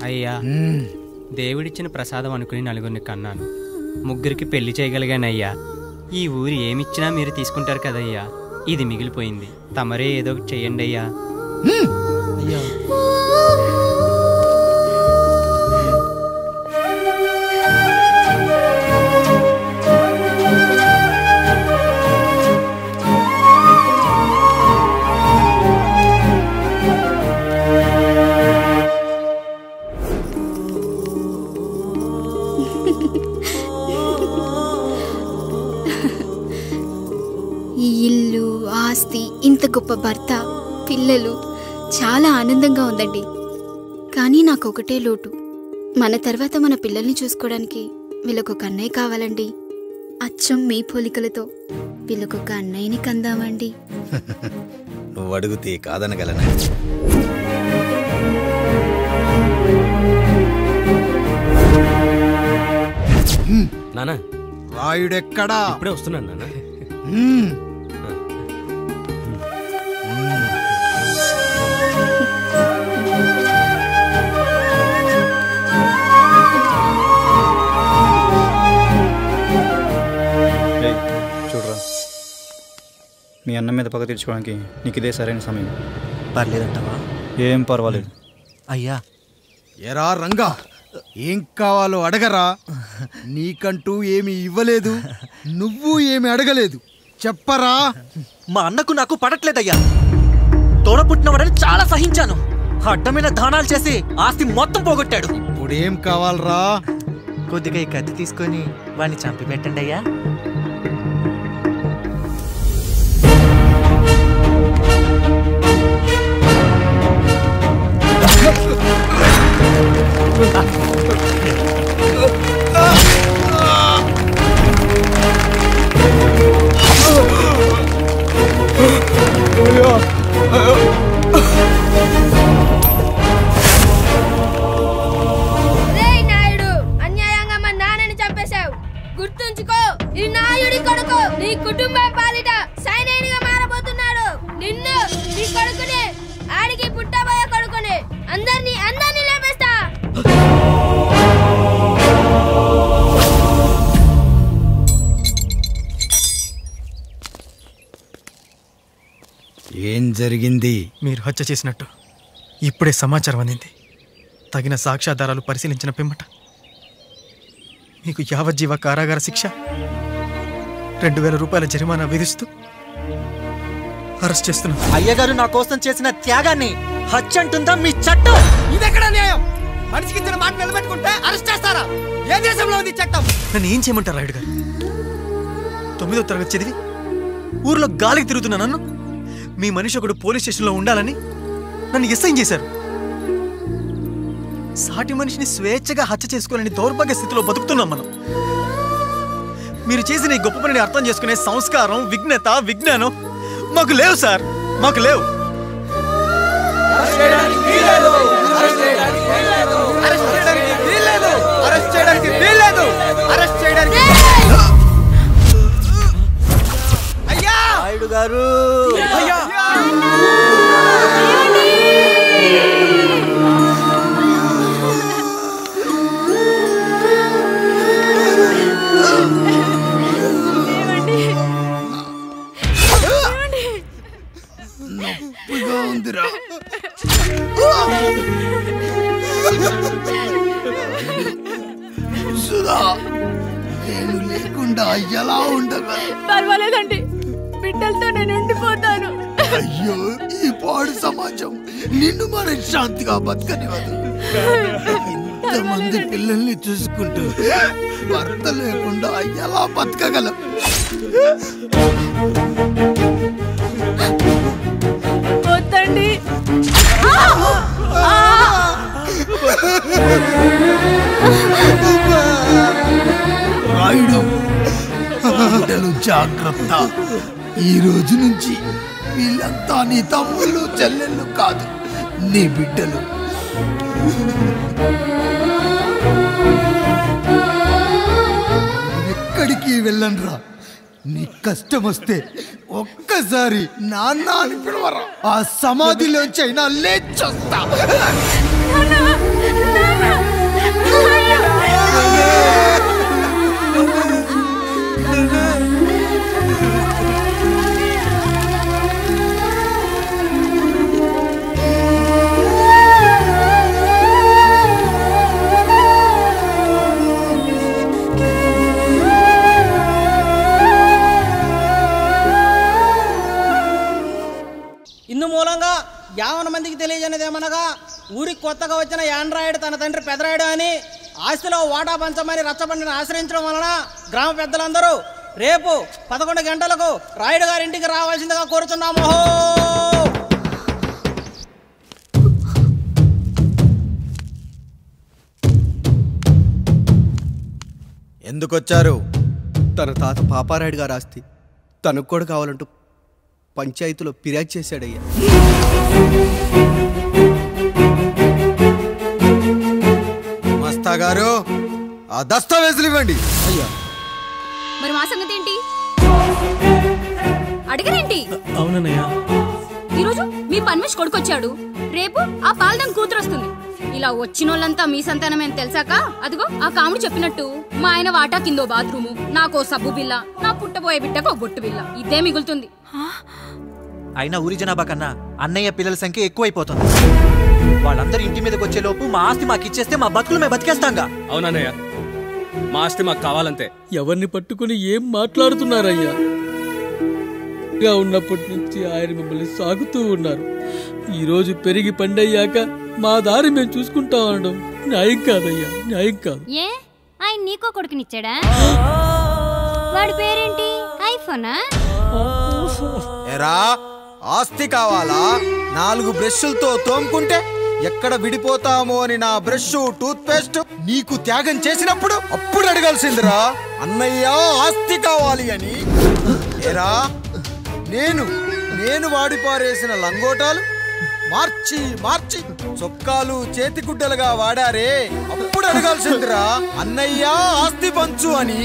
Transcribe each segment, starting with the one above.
అయ్యా, దేవుడిచ్చిన ప్రసాదం అనుకుని నలుగురిని కన్నాను, ముగ్గురికి పెళ్లి చేయగలిగానయ్యా. ఈ ఊరు ఏమిచ్చినా మీరు తీసుకుంటారు కదయ్యా, ఇది మిగిలిపోయింది, తమరే ఏదో ఒకటి చెయ్యండి అయ్యా. ఈ ఇల్లు, ఆస్తి, ఇంత గొప్ప భర్త, పిల్లలు, చాలా ఆనందంగా ఉందండి. కానీ నాకు ఒకటే లోటు, మన తర్వాత మన పిల్లల్ని చూసుకోవడానికి వీళ్ళకొక అన్నయ్య కావాలండి. అచ్చం మీ పోలికలతో వీళ్ళకొక అన్నయ్యని కందామండి. నువ్వు అడిగితే కాదనగలనా? నానా, రాయుడెక్కడా? ఇప్పుడే వస్తున్నాను నాన్న. చూడరా, మీ అన్న మీద పగ తీర్చుకోవడానికి నీకు ఇదే సరైన సమయం. పర్లేదంటావా? ఏం పర్వాలేదు. అయ్యా. ఎరా రంగా, ఏం కావాలో అడగరా. నీకంటూ ఏమి ఇవ్వలేదు, నువ్వు ఏమి అడగలేదు, చెప్పరా. మా అన్నకు నాకు పడట్లేదయ్యా. తోడ పుట్టినవాడని చాలా సహించాను, అడ్డమైన దానాలు చేసి ఆస్తి మొత్తం పోగొట్టాడు. ఇప్పుడేం కావాలరా? కొద్దిగా ఈ కత్తి తీసుకొని వాడిని చంపి పెట్టండి అయ్యా. నాయుడు, అన్యాయంగా మా నాన్నని చంపేశావు. గుర్తుంచుకో, ఈ నాయుడి కొడుకు నీ కుటుంబం పాలిట సైనికుడిగా మారబోతున్నాడు. నిన్ను, నీ కొడుకుని, ఆడికి పుట్టబోయే కొడుకుని, అందరినీ లేపేస్తా. ఏం జరిగింది? మీరు హత్య చేసినట్టు ఇప్పుడే సమాచారం అందింది. తగిన సాక్ష్యాధారాలు పరిశీలించిన పిమ్మట మీకు యావజ్జీవ కారాగార శిక్ష, 2000 రూపాయల జరిమానా విధిస్తూ అరెస్ట్ చేస్తున్నాం. అయ్యగారు నా కోసం చేసిన త్యాగాన్ని హత్య అంటుందా మీ చట్టం? ఇదెక్కడ న్యాయం? మనిషికి ఇచ్చిన మాట నిలబెట్టుకుంటే అరెస్ట్ చేస్తారా? ఏ దేశంలో ఉంది చట్టం? నన్ను ఏం చేయమంటారు రాయుడు గారు? 9వ తరగతి చదివి ఊర్లో గాలికి తిరుగుతున్నా నన్ను మీ మనిషి ఒకడు పోలీస్ స్టేషన్లో ఉండాలని నన్ను ఎస్ఐన్ చేశారు. సాటి మనిషిని స్వేచ్ఛగా హత్య చేసుకోవాలని దౌర్భాగ్య స్థితిలో బతుకుతున్నాం మనం. మీరు చేసిన ఈ గొప్ప పనిని అర్థం చేసుకునే సంస్కారం, విజ్ఞత, విజ్ఞానం మాకు లేవు సార్, మాకు లేవు. నాయుడు గారు, నొప్పిగా ఉందిరా. సుధా, నేను లేకుండా ఎలా ఉండగా? పర్వాలేదండి, బిడ్డలతో నేను ఉండిపోతాను. అయ్యో, ఈ పాడు సమాజం నిన్ను మనశ్శాంతిగా బతకనివ్వదు. ఇంతమంది పిల్లల్ని చూసుకుంటూ భర్త లేకుండా ఎలా బతకగలం? వద్దండి. రాయుడు, బిడ్డలు జాగ్రత్త. ఈ రోజు నుంచి వీళ్ళంతా నీ తమ్ముళ్ళు, చెల్లెళ్ళు కాదు, నీ బిడ్డలు. ఎక్కడికి వెళ్ళనురా. నీ కష్టం వస్తే ఒక్క ఒక్కసారి నాన్న అని పిలవరా, ఆ సమాధిలోంచి అయినా లేచొస్తా. ఇందు మూలంగా 50 మందికి తెలియజేయనిదేమనగా ఊరికి కొత్తగా వచ్చిన యాండ్రాయిడ్ తన తండ్రి పెదరాయుడు అని ఆస్తిలో వాటా పంచమని రచ్చబండిని ఆశ్రయించడం వలన గ్రామ పెద్దలందరూ రేపు 11 గంటలకు రాయుడు గారి ఇంటికి రావాల్సిందిగా కోరుచున్నాము. ఎందుకొచ్చారు? తన తాత పాపారాయుడు గారు ఆస్తి తనకు కూడా కావాలంటూ పంచాయతీలో ఫిర్యాదు చేశాడయ్యా. మస్తా గారు ఆ దస్తావేజులు ఇవ్వండి. అయ్యా మరి మా సంగతి ఏంటి? అడగరేంటి? అవునన్నయ్యా, ఈరోజు మీ పన్మేష్ కొడుకొచ్చాడు, రేపు ఆ పాలదాన్ కూతురు వస్తుంది. ఇలా వచ్చినోళ్ళంతా మీ సంతానమేని తెలిసాక అదిగో ఆ కాముడు చెప్పినట్టు మా ఆయన వాటా కిందో బాత్రూము, నాకో సబ్బు బిల్ల, నా పుట్టబోయే బిడ్డకు ఒక బొట్టు బిల్ల, ఇదే మిగులుతుంది. అయినా ఊరి జనాభా కన్నా అన్నయ్య పిల్లల సంఖ్య ఎక్కువైపోతుంది. వాళ్ళందరూ ఇంటి మీదకి వచ్చే లోపు మా ఆస్తి మాకు ఇచ్చేస్తే మా బతుకులు మేము బతికేస్తాంగా. అవునన్నయ్య, మా ఆస్తి మాకు కావాలంతే. ఎవరిని పట్టుకుని ఏం మాట్లాడుతున్నారయ్యా? ఉన్నప్పటి నుంచి ఆయన మిమ్మల్ని సాగుతూ ఉన్నారు. ఈరోజు పెరిగి పండయ్యాక మా దారి మేము చూసుకుంటాం అనడం న్యాయం కాదయ్యా, న్యాయం కాదు. ఏ ఆయన నీకో కొడుకునిచ్చాడా? వాడి పేరేంటి? ఐఫోనా? ఎరా ఆస్తి కావాలా? 4 బ్రష్లతో తోముకుంటే ఎక్కడ విడిపోతామో అని నా బ్రష్ టూత్ పేస్ట్ నీకు త్యాగం చేసినప్పుడు అప్పుడు అడగాల్సిందిరా అన్నయ్య ఆస్తి కావాలి అని. ఎరా నేను వాడిపారేసిన లంగోటాలు మార్చి మార్చి చొక్కాలు చేతిగుడ్డలుగా వాడారే, అప్పుడు అడగాల్సిందిరా అన్నయ్య ఆస్తి పంచు అని.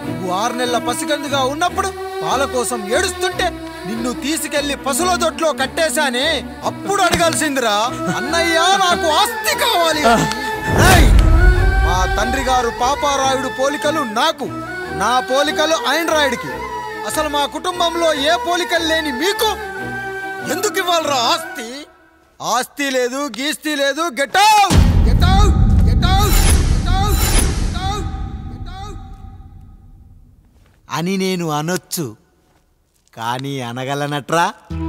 నువ్వు 6 నెలల పసిగందుగా ఉన్నప్పుడు పాల కోసం ఏడుస్తుంటే నిన్ను తీసుకెళ్లి పసుల దొడ్లో కట్టేశానే, అప్పుడు అడగాల్సిందిరా అన్నయ్య నాకు ఆస్తి కావాలి. మా తండ్రి గారు పాపారాయుడు పోలికలు నాకు, నా పోలికలు ఆండ్రాయిడ్కి. అసలు మా కుటుంబంలో ఏ పోలికలు లేని మీకు ఎందుకు ఇవ్వాలరా ఆస్తి? ఆస్తి లేదు, గీస్తి లేదు. Get out, get out, get out, get out, get out, get out అని నేను అనొచ్చు, కానీ అనగలనట్రా?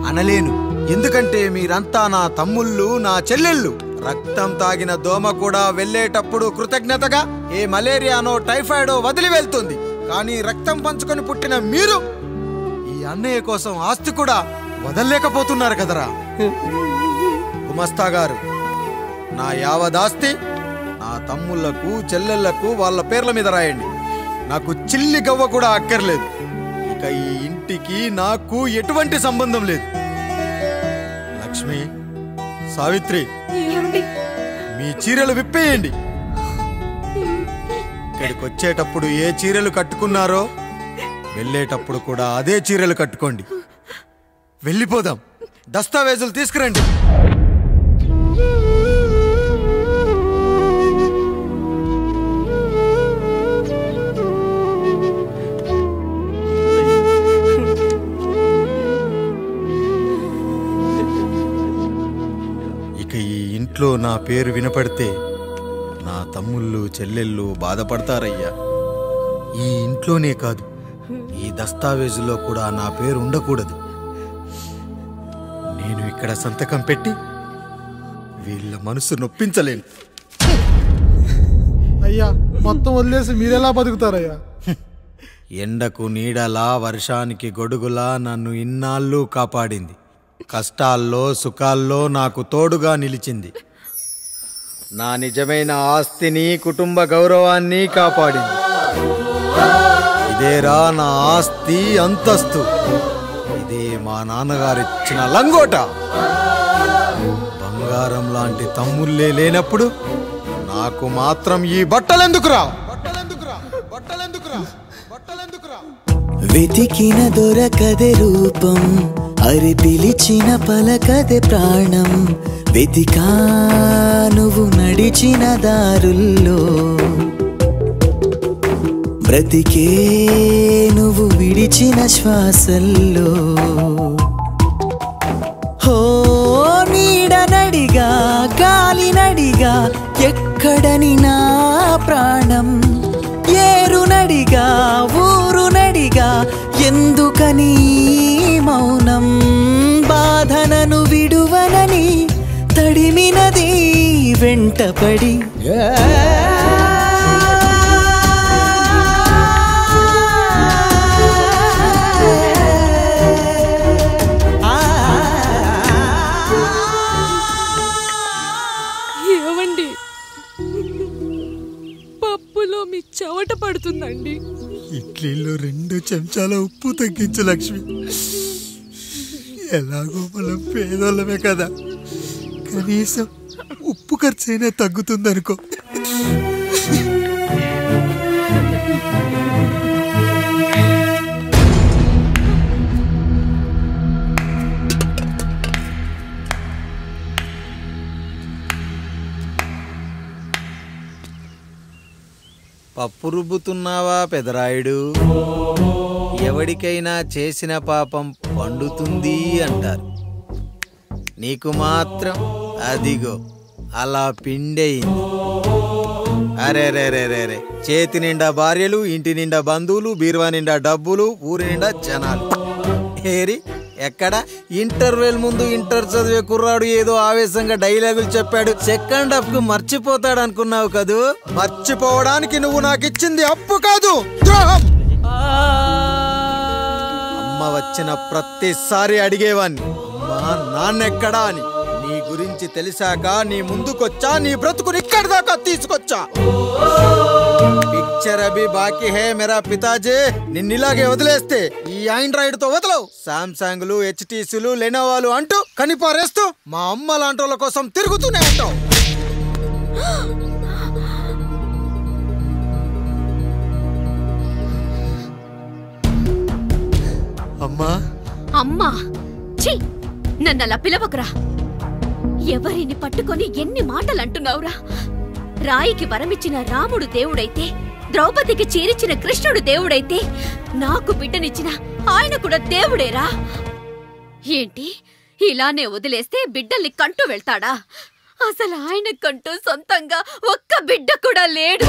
అనలేను. ఎందుకంటే మీరంతా నా తమ్ముళ్ళు, నా చెల్లెళ్ళు. రక్తం తాగిన దోమ కూడా వెళ్ళేటప్పుడు కృతజ్ఞతగా ఏ మలేరియానో టైఫాయిడో వదిలి వెళ్తుంది. కానీ రక్తం పంచుకొని పుట్టిన మీరు ఈ అన్నయ్య కోసం ఆస్తి కూడా వదల్లేకపోతున్నారు కదరా. గుమస్తా గారు, నా యావదాస్తి నా తమ్ముళ్లకు చెల్లెళ్లకు వాళ్ళ పేర్ల మీద రాయండి. నాకు చిల్లి గవ్వ కూడా అక్కర్లేదు. ఇక ఈ ఇంటికి నాకు ఎటువంటి సంబంధం లేదు. లక్ష్మి, సావిత్రి, మీ చీరలు విప్పేయండి. ఇక్కడికి వచ్చేటప్పుడు ఏ చీరలు కట్టుకున్నారో వెళ్ళేటప్పుడు కూడా అదే చీరలు కట్టుకోండి. వెళ్ళిపోదాం. దస్తావేజులు తీసుకురండి. ఇక ఈ ఇంట్లో నా పేరు వినపడితే నా తమ్ముళ్ళు చెల్లెళ్ళు బాధపడతారయ్యా. ఈ ఇంట్లోనే కాదు, ఈ దస్తావేజులో కూడా నా పేరు ఉండకూడదు. నేను ఇక్కడ సంతకం పెట్టి వీళ్ళ మనసు నొప్పించలేను. అయ్యా, మొత్తం వదిలేసి మీరెలా బతుకుతారయ్యా? ఎండకు నీడలా, వర్షానికి గొడుగులా నన్ను ఇన్నాళ్ళు కాపాడింది. కష్టాల్లో సుఖాల్లో నాకు తోడుగా నిలిచింది. నా నిజమైన ఆస్తిని, కుటుంబ గౌరవాన్ని కాపాడింది. ఇదేరా నా ఆస్తి, అంతస్తు. ఇదే మా నాన్నగారిచ్చిన లంగోట. బంగారం లాంటి తమ్ముళ్ళే లేనప్పుడు నాకు మాత్రం ఈ బట్టలెందుకురా? వెతికిన దొరకదే రూపం, అరి పిలిచిన పలకదే ప్రాణం. వెతికా నువ్వు నడిచిన దారుల్లో, బ్రతికే నువ్వు విడిచిన శ్వాసల్లో. హో నీడనడిగా గాలినడిగా ఎక్కడని నా ప్రాణం, ఏరునడిగా ఊరునడిగా ఎందుకని మౌనం. బాధనను విడువనని తడిమినది వెంటపడి. ఏమండి, పప్పులో మీ చెమట పడుతుందండి. ఇడ్లీలో 2 చెంచాల ఉప్పు తగ్గించు లక్ష్మి. ఎలాగో మనం పేదోళ్ళమే కదా, కనీసం ఉప్పు ఖర్చైనా తగ్గుతుందనుకో. పప్పు రుబ్బుతున్నావా పెదరాయుడు? ఎవడికైనా చేసిన పాపం పండుతుంది అంటారు, నీకు మాత్రం అదిగో అలా పిండయింది. అరే రే రే రే రే, చేతి నిండా భార్యలు, ఇంటి నిండా బంధువులు, బీరువా నిండా డబ్బులు, ఊరి నిండా జనాలు. ఏరి ఎక్కడ? ఇంటర్వెల్ ముందు ఇంటర్ చదివే కుర్రాడు ఏదో ఆవేశంగా డైలాగులు చెప్పాడు, సెకండ్ హాఫ్ కు మర్చిపోతాడు అనుకున్నావు కదూ? మర్చిపోవడానికి నువ్వు నాకు ఇచ్చింది అప్పు కాదు, ద్రోహం. అమ్మ వచ్చిన ప్రతిసారి అడిగేవాన్ని, అమ్మా నాన్నెక్కడా అని. నీ గురించి తెలిసాక నీ ముందుకొచ్చా, నీ బ్రతుకుని ఇక్కడి దాకా తీసుకొచ్చా. పిక్చర్ అభి బాకీ హే మేరా పితాజీ. నిన్నిలాగే వదిలేస్తే ఈ ఆండ్రాయిడ్ తో వదలవు. సామ్సంగ్లు, హెచ్టీసీలు, లెనోవాలు అంటూ కనిపారేస్తూ మా అమ్మ లాంటి కోసం తిరుగుతూనే ఉంటావు. అమ్మా అమ్మా, ఛీ, నన్ను అలా పిలవకురా. ఎవరిని పట్టుకొని ఎన్ని మాటలు అంటున్నావురా? రాయికి వరమిచ్చిన రాముడు దేవుడైతే, ద్రౌపదికి చీరిచిన కృష్ణుడు దేవుడైతే, నాకు బిడ్డనిచ్చిన ఆయన కూడా దేవుడేరా. ఏంటి, ఇలానే వదిలేస్తే బిడ్డల్ని కంటూ వెళ్తాడా? అసలు ఆయన కంటూ సొంతంగా ఒక్క బిడ్డ కూడా లేడు.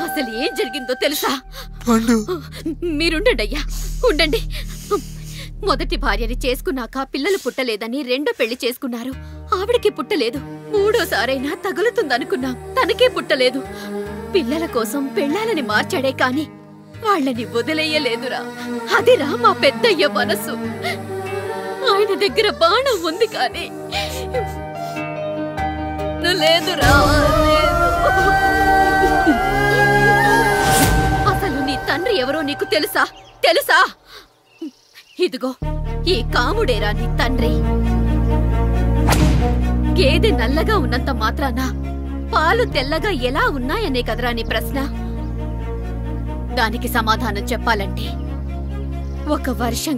అసలు ఏం జరిగిందో తెలుసా? మీరుండండి అయ్యా, ఉండండి. మొదటి భార్యని చేసుకున్నాక పిల్లలు పుట్టలేదని రెండో పెళ్లి చేసుకున్నారు. ఆవిడకి పుట్టలేదు. మూడోసారైనా తగులుతుందనుకున్నాం, తనకే పుట్టలేదు. పిల్లల కోసం పెళ్ళాలని మార్చాడే కాని వాళ్ళని వదిలేయలేదురా. అదిరా మా పెద్దయ్య మనసు. ఆయన దగ్గర బాణం ఉంది కానీ లేదురా, అసలు నీ తండ్రి ఎవరో నీకు తెలుసా? తెలుసా? ఇదిగో ఈ కాముడేరా నీ తండ్రి. గేదె నల్లగా ఉన్నంత మాత్రాన పాలు తెల్లగా ఎలా ఉన్నాయనే కదరా నీ ప్రశ్న. దానికి సమాధానం చెప్పాలంటే ఒక వర్షం